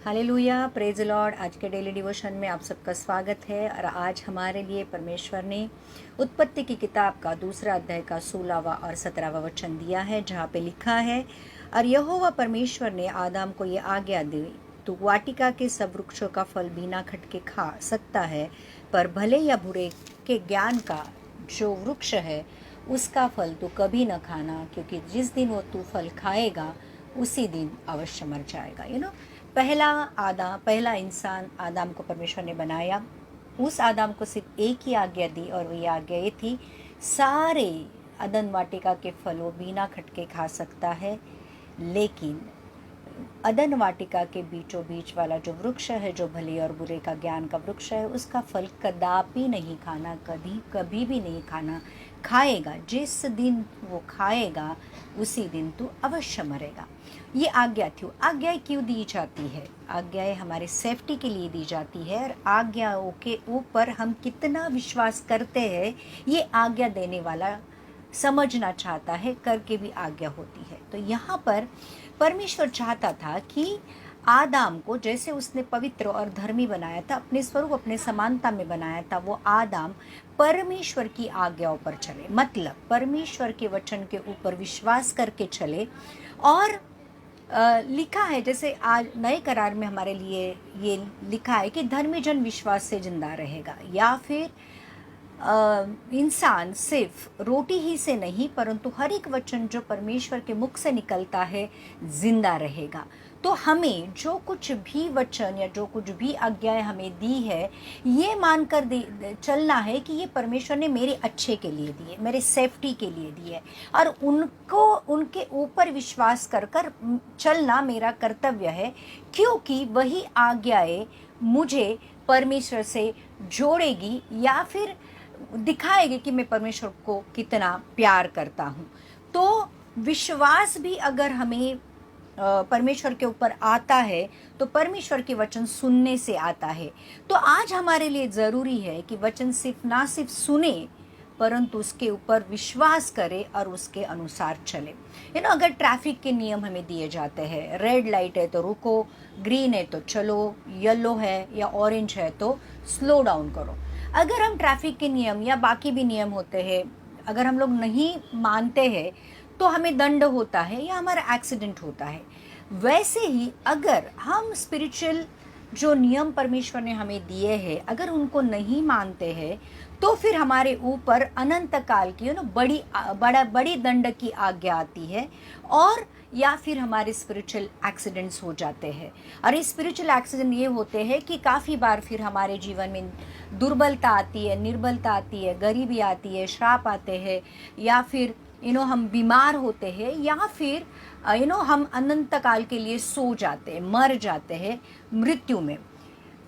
Hallelujah, praise Lord. आज के daily devotion में आप सबका स्वागत है। और आज हमारे लिए परमेश्वर ने उत्पत्ति की किताब का 2 अध्याय का 16वां और 17वां वचन दिया है, जहाँ पे लिखा है, और यहोवा परमेश्वर ने आदम को ये आज्ञा दी, तू वाटिका के सब वृक्षों का फल बिना खटके खा सकता है, पर भले या बुरे के ज्ञान का जो वृक्ष है उसका फल तू कभी न खाना, क्योंकि जिस दिन वो तू फल खाएगा उसी दिन अवश्य मर जाएगा। पहला इंसान आदम को परमेश्वर ने बनाया। उस आदम को सिर्फ एक ही आज्ञा दी, और वही आज्ञा ये थी, सारे अदन वाटिका के फलों बिना खटके खा सकता है, लेकिन अदन वाटिका के बीचों बीच वाला जो वृक्ष है, जो भले और बुरे का ज्ञान का वृक्ष है, उसका फल कदापि नहीं खाना, कभी भी नहीं खाना। खाएगा, जिस दिन वो खाएगा उसी दिन तू अवश्य मरेगा। ये आज्ञा थी। आज्ञाएं क्यों दी जाती है? आज्ञाएं हमारे सेफ्टी के लिए दी जाती है, और आज्ञाओं के ऊपर हम कितना विश्वास करते हैं ये आज्ञा देने वाला समझना चाहता है, करके भी आज्ञा होती है। तो यहाँ पर परमेश्वर चाहता था कि आदम को, जैसे उसने पवित्र और धर्मी बनाया था, अपने स्वरूप अपने समानता में बनाया था, वो आदम परमेश्वर की आज्ञाओं पर चले, मतलब परमेश्वर के वचन के ऊपर विश्वास करके चले। और लिखा है, जैसे आज नए करार में हमारे लिए ये लिखा है कि धर्मी जन विश्वास से जिंदा रहेगा, या फिर इंसान सिर्फ रोटी ही से नहीं परंतु हर एक वचन जो परमेश्वर के मुख से निकलता है जिंदा रहेगा। तो हमें जो कुछ भी वचन या जो कुछ भी आज्ञाएं हमें दी है, ये मानकर चलना है कि ये परमेश्वर ने मेरे अच्छे के लिए दी है, मेरे सेफ्टी के लिए दी है, और उनके ऊपर विश्वास कर चलना मेरा कर्तव्य है, क्योंकि वही आज्ञाएं मुझे परमेश्वर से जोड़ेगी या फिर दिखाएगी कि मैं परमेश्वर को कितना प्यार करता हूँ। तो विश्वास भी अगर हमें परमेश्वर के ऊपर आता है तो परमेश्वर के वचन सुनने से आता है। तो आज हमारे लिए ज़रूरी है कि वचन ना सिर्फ सुने परंतु उसके ऊपर विश्वास करे और उसके अनुसार चले। अगर ट्रैफिक के नियम हमें दिए जाते हैं, रेड लाइट है तो रुको, ग्रीन है तो चलो, येलो है या ऑरेंज है तो स्लो डाउन करो। अगर हम ट्रैफिक के नियम या बाकी भी नियम होते हैं, अगर हम लोग नहीं मानते हैं तो हमें दंड होता है या हमारा एक्सीडेंट होता है। वैसे ही अगर हम स्पिरिचुअल जो नियम परमेश्वर ने हमें दिए हैं, अगर उनको नहीं मानते हैं तो फिर हमारे ऊपर अनंत काल की बड़ी दंड की आज्ञा आती है, और या फिर हमारे स्पिरिचुअल एक्सीडेंट्स हो जाते हैं। और ये स्पिरिचुअल एक्सीडेंट ये होते हैं कि काफ़ी बार फिर हमारे जीवन में दुर्बलता आती है, निर्बलता आती है, गरीबी आती है, श्राप आते हैं, या फिर हम बीमार होते हैं, या फिर हम अनंत काल के लिए सो जाते हैं, मर जाते हैं मृत्यु में।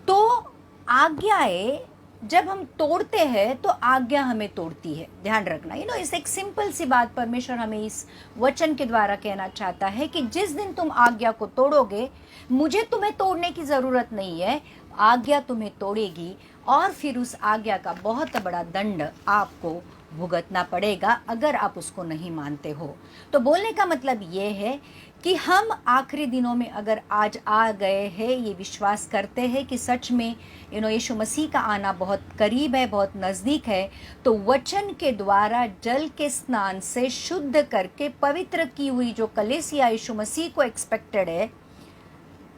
तो आज्ञाएं जब हम तोड़ते हैं तो आज्ञा हमें तोड़ती है, ध्यान रखना। इस एक सिंपल सी बात परमेश्वर हमें इस वचन के द्वारा कहना चाहता है कि जिस दिन तुम आज्ञा को तोड़ोगे, मुझे तुम्हें तोड़ने की ज़रूरत नहीं है, आज्ञा तुम्हें तोड़ेगी, और फिर उस आज्ञा का बहुत बड़ा दंड आपको भुगतना पड़ेगा अगर आप उसको नहीं मानते हो। तो बोलने का मतलब ये है कि हम आखिरी दिनों में अगर आज आ गए हैं, ये विश्वास करते हैं कि सच में यीशु मसीह का आना बहुत करीब है, बहुत नज़दीक है, तो वचन के द्वारा जल के स्नान से शुद्ध करके पवित्र की हुई जो कलीसिया यीशु मसीह को एक्सपेक्टेड है,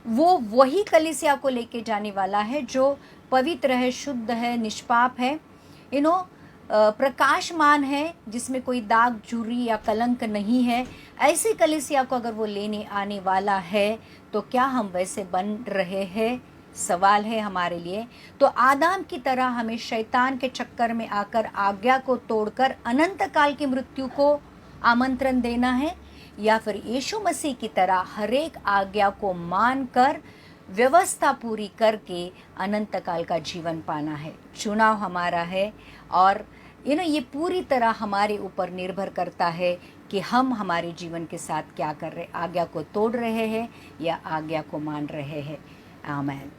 वो वही कलीसिया को लेके जाने वाला है जो पवित्र है, शुद्ध है, निष्पाप है, प्रकाशमान है, जिसमें कोई दाग झुर्री या कलंक नहीं है। ऐसी कलीसिया को अगर वो लेने आने वाला है तो क्या हम वैसे बन रहे हैं? सवाल है हमारे लिए। तो आदम की तरह हमें शैतान के चक्कर में आकर आज्ञा को तोड़कर अनंत काल की मृत्यु को आमंत्रण देना है, या फिर यीशु मसीह की तरह हर एक आज्ञा को मानकर व्यवस्था पूरी करके अनंत काल का जीवन पाना है। चुनाव हमारा है, और ये पूरी तरह हमारे ऊपर निर्भर करता है कि हम हमारे जीवन के साथ क्या कर रहे हैं, आज्ञा को तोड़ रहे हैं या आज्ञा को मान रहे हैं। आमीन।